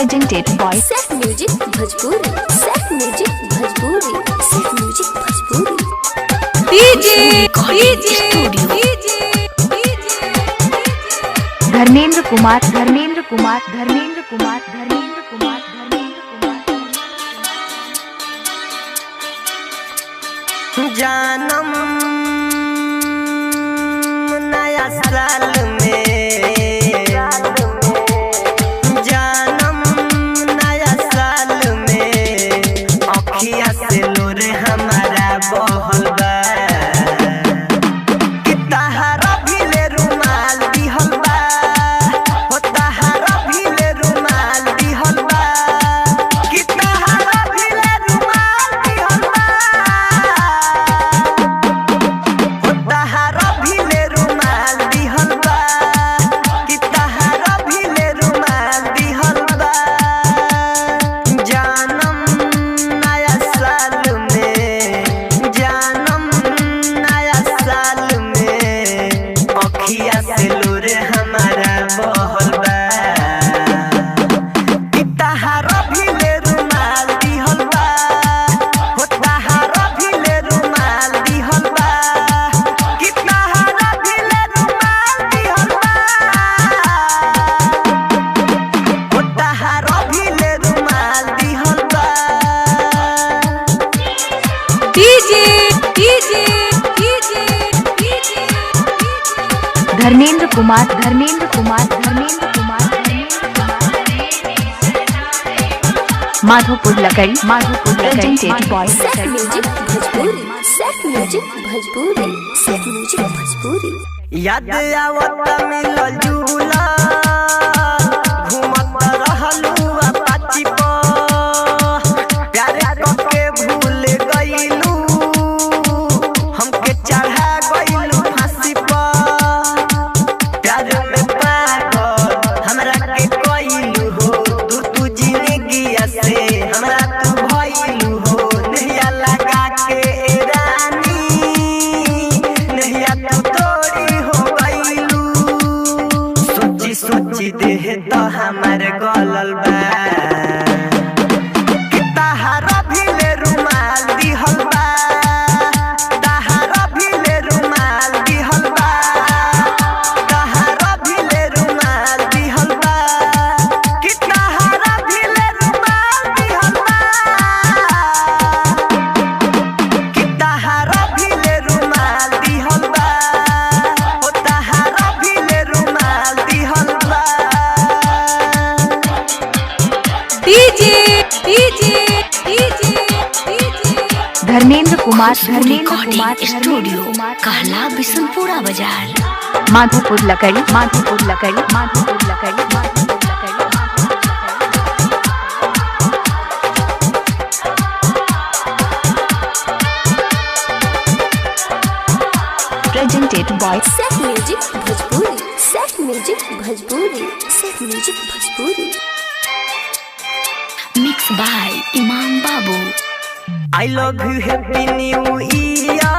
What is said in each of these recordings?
Presented by Set Music Bhojpuri. Set Music Bhojpuri. Set Music Bhojpuri. DJ Dharmendra Kumar जानम नया साल में जानम नया साल में अखिया से लोरे हमारा बहल बा कि तहारा भी ले रुमाल दिहल बा हो तहारा भी ले रुमाल दिहल बा कि तहारा भी ले रुमाल दिहल बा हो तहारा भी ले रुमाल दिहल बा कि तहारा भी ले रुमाल दिहल बा जानम नया साल में जानम नया साल में अखिया से लोरे हमारा बहल बा कि तहारा भी ले रुमाल दिहल बा हो तहारा भी ले रुमाल दिहल बा कि तहारा भी ले रुमाल दिहल बा हो तहारा भी ले रुमाल दिहल बा धर्मेंद्र कुमार माधोपुर लकड़ी Presented by Set Music Bhojpuri. Set Music Bhojpuri. Set Music Bhojpuri. याद आवत मिलल जुला घूमत रहलू अपाची पर प्यार करके भूल गइलू हमके चढ़ा गइलू फांसी पर प्यार में पागल हमरा के कइलू हो तू जिंदगी से हमरा तू भइलू हो नहिया लगा के ए रानी नहिया तू तोड़ी हो गइलू सोची सोची देह तो हमर गलल बा कि तहारा भी ले रुमाल दिहल बा तहारा भी ले रुमाल दिहल बा तहारा भी ले रुमाल दिहल बा कि तहारा भी ले रुमाल दिहल बा कि तहारा भी ले रुमाल दिहल बा हो तहारा भी ले रुमाल दिहल बा धर्मेंद्र कुमार स्टूडियो कहला बिशनपुरा बाजार. माधोपुर लकड़ी Presented by Set Music Bhojpuri. Set Music Bhojpuri. Set Music Bhojpuri. Mixed by Imam Babu. I love you happy new year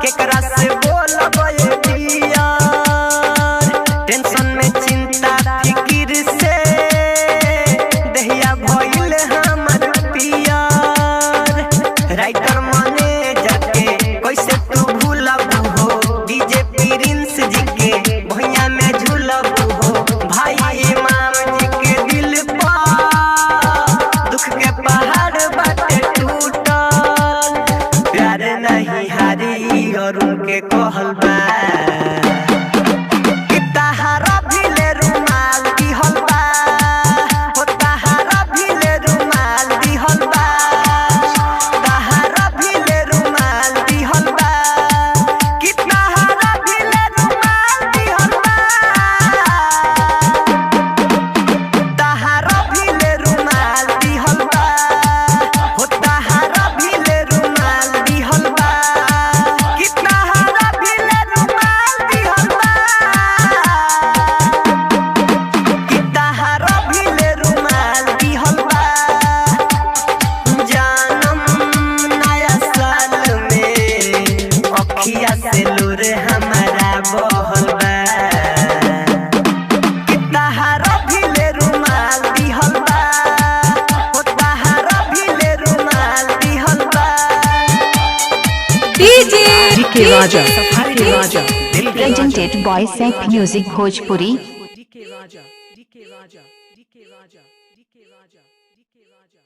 केकरा से बोलब ये डियर टेंशन में चिंता फिकिर से दहिया भइल हमर पियर राइटर मने जाके कैसे तू भूलबू हो डीजे प्रिंस जी के भैया में झूलबू हो भाई इमाम जी के दिल पर दुख के पहाड़ बाटे टूटल प्यार नहीं हारी और उनके कहल बा DK Raja, DK Raja, presented by Sec Music Bhojpuri. DK Raja, DK Raja, DK Raja, DK Raja, DK Raja.